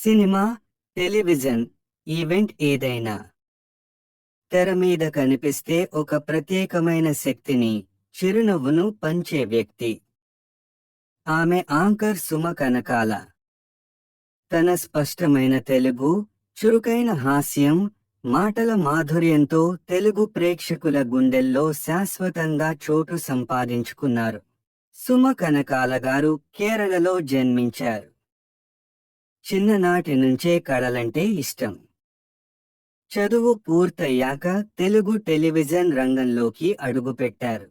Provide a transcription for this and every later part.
Cinema, television event ఏదైనా తెర మీద కనిపిస్తే ఒక ప్రత్యేకమైన శక్తిని, చిరునవ్వును పంచే వ్యక్తి. ఆమె యాంకర్ సుమ కనకాల. తన స్పష్టమైన తెలుగు, చురుకైన హాస్యం, మాటల మాధుర్యంతో తెలుగు ప్రేక్షకుల గుండెల్లో శాశ్వతంగా చోటు సంపాదించుకున్నారు. సుమ కనకాల గారు కేరళలో జన్మించారు. చిన్ననాటి నుంచే కళలంటే ఇష్టం. చదువు పూర్తయ్యాక తెలుగు టెలివిజన్ రంగంలోకి అడుగుపెట్టారు.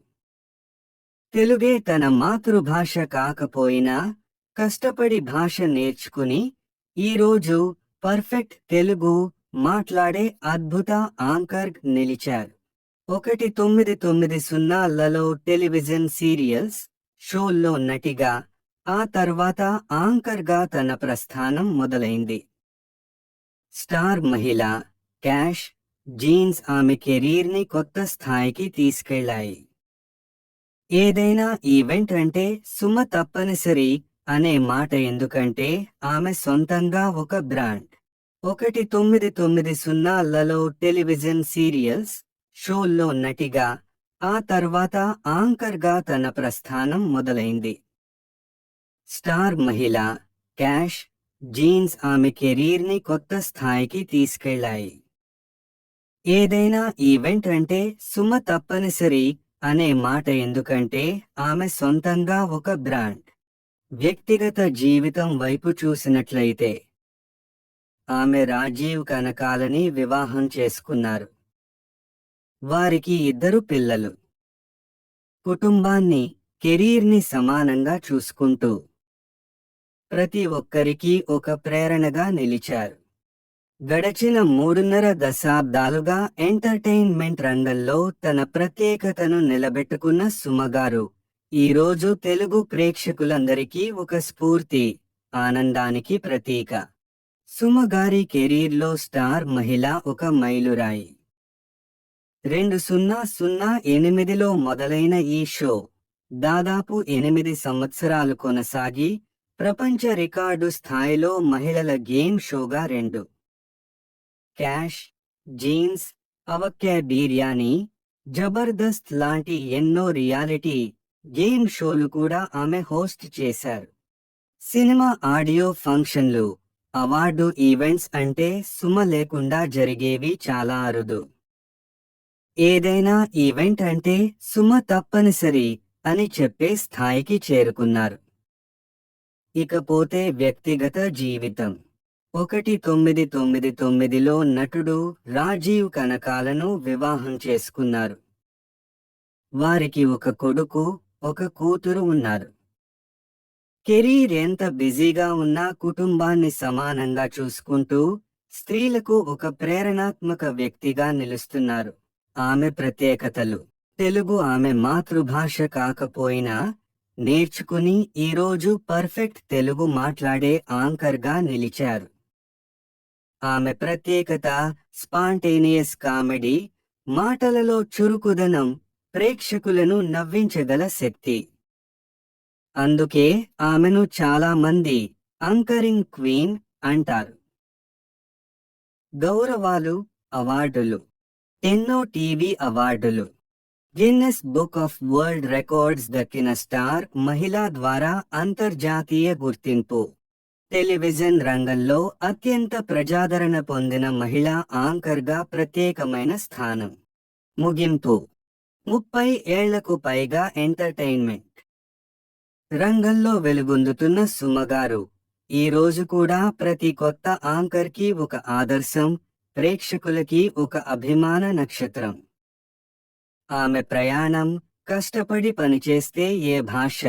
తెలుగే తన మాతృభాష కాకపోయినా కష్టపడి భాష నేర్చుకుని ఈరోజు పర్ఫెక్ట్ తెలుగు మాట్లాడే అద్భుత యాంకర్ నిలిచారు. 1990లలో టెలివిజన్ సీరియల్స్, షోల్లో నటిగా, ఆ తర్వాత యాంకర్గా తన ప్రస్థానం మొదలైంది. స్టార్ మహిళ, క్యాష్, జీన్స్ ఆమె కెరీర్ని కొత్త స్థాయికి తీసుకెళ్లాయి. ఏదైనా ఈవెంట్ అంటే సుమ తప్పనిసరి అనే మాట, ఎందుకంటే ఆమె సొంతంగా ఒక బ్రాండ్. 1990లలో టెలివిజన్ సీరియల్స్, షోల్లో నటిగా, ఆ తర్వాత యాంకర్గా తన ప్రస్థానం మొదలైంది. స్టార్ మహిళ, క్యాష్, జీన్స్ ఆమె కెరీర్ని కొత్త స్థాయికి తీసుకెళ్లాయి. ఏదైనా ఈవెంట్ అంటే సుమ తప్పనిసరి అనే మాట, ఎందుకంటే ఆమె సొంతంగా ఒక బ్రాండ్. వ్యక్తిగత జీవితం వైపు చూసినట్లయితే ఆమె రాజీవ్ కనకాలని వివాహం చేసుకున్నారు. వారికి 2 పిల్లలు. కుటుంబాన్ని, కెరీర్ని సమానంగా చూసుకుంటూ ప్రతి ఒక్కరికి ఒక ప్రేరణగా నిలిచారు. గడచిన 3.5 దశాబ్దాలుగా ఎంటర్టైన్మెంట్ రంగంలో తన ప్రత్యేకతను నిలబెట్టుకున్న సుమగారు ఈరోజు తెలుగు ప్రేక్షకులందరికీ ఒక స్ఫూర్తి, ఆనందానికి ప్రతీక. సుమగారి కెరీర్లో స్టార్ మహిళ ఒక మైలురాయి. 2008లో మొదలైన ఈ షో దాదాపు 8 సంవత్సరాలు కొనసాగి ప్రపంచ రికార్డు స్థాయిలో మహిళల గేమ్ షోగా 2 క్యాష్, జీన్స్, అవక్య బిర్యానీ, జబర్దస్త్ లాంటి ఎన్నో రియాలిటీ గేమ్ షోలు కూడా ఆమె హోస్ట్ చేశారు. సినిమా, ఆడియో ఫంక్షన్లు, అవార్డు ఈవెంట్స్ అంటే సుమ లేకుండా జరిగేవి చాలా అరుదు. ఏదైనా ఈవెంట్ అంటే సుమ తప్పనిసరి అని చెప్పే స్థాయికి చేరుకున్నారు. ఇకపోతే వ్యక్తిగత జీవితం. 1999లో నటుడు రాజీవ్ కనకాలను వివాహం చేసుకున్నారు. వారికి ఒక కొడుకు, ఒక కూతురు ఉన్నారు. కెరీర్ ఎంత బిజీగా ఉన్నా కుటుంబాన్ని సమానంగా చూసుకుంటూ స్త్రీలకు ఒక ప్రేరణాత్మక వ్యక్తిగా నిలుస్తున్నారు. ఆమె ప్రత్యేకతలు. తెలుగు ఆమె మాతృభాష కాకపోయినా నేర్చుకుని ఈరోజు పర్ఫెక్ట్ తెలుగు మాట్లాడే యాంకర్గా నిలిచారు. ఆమె ప్రత్యేకత స్పాంటేనియస్ కామెడీ, మాటలలో చురుకుదనం, ప్రేక్షకులను నవ్వించగల శక్తి. అందుకే ఆమెను చాలా మంది యాంకరింగ్ క్వీన్ అంటారు. గౌరవాలు, అవార్డులు. ఎన్నో టీవీ అవార్డులు, Guinness book of world records దక్కిన స్టార్ మహిళ ద్వారా అంతర్జాతీయ గుర్తింపు. టెలివిజన్ రంగంలో అత్యంత ప్రజాదరణ పొందిన మహిళా యాంకర్గా ప్రత్యేకమైన స్థానం. ముగింపు. 30 ఏళ్లకు పైగా ఎంటర్టైన్మెంట్ రంగంలో వెలుగొందుతున్న సుమగారు ఈరోజు కూడా ప్రతి కొత్త యాంకర్కి ఒక ఆదర్శం, ప్రేక్షకులకి ఒక అభిమాన నక్షత్రం. ఆమె ప్రయాణం కష్టపడి పనిచేస్తే ఏ భాష,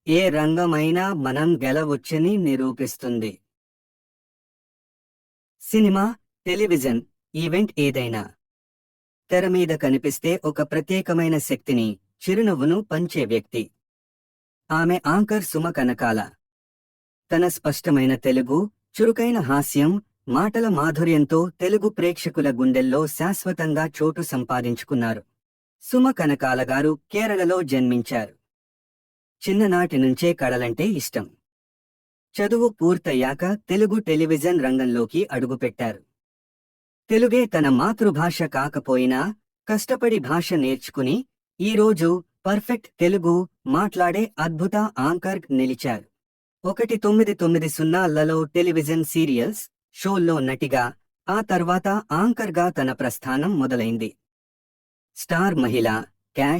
ఏ రంగమైనా మనం గెలవొచ్చని నిరూపిస్తుంది. సినిమా, టెలివిజన్ ఈవెంట్ ఏదైనా తెర మీద కనిపిస్తే ఒక ప్రత్యేకమైన శక్తిని, చిరునవ్వును పంచే వ్యక్తి. ఆమె యాంకర్ సుమ కనకాల. తన స్పష్టమైన తెలుగు, చురుకైన హాస్యం, మాటల మాధుర్యంతో తెలుగు ప్రేక్షకుల గుండెల్లో శాశ్వతంగా చోటు సంపాదించుకున్నారు. సుమ కనకాల గారు కేరళలో జన్మించారు. చిన్ననాటి నుంచే కళలంటే ఇష్టం. చదువు పూర్తయ్యాక తెలుగు టెలివిజన్ రంగంలోకి అడుగుపెట్టారు. తెలుగే తన మాతృభాష కాకపోయినా కష్టపడి భాష నేర్చుకుని ఈరోజు పర్ఫెక్ట్ తెలుగు మాట్లాడే అద్భుత యాంకర్ నిలిచారు. 1990లలో టెలివిజన్ సీరియల్స్, షోల్లో నటిగా, ఆ తర్వాత యాంకర్గా తన ప్రస్థానం మొదలైంది. స్టార్ మహిళ, క్యాష్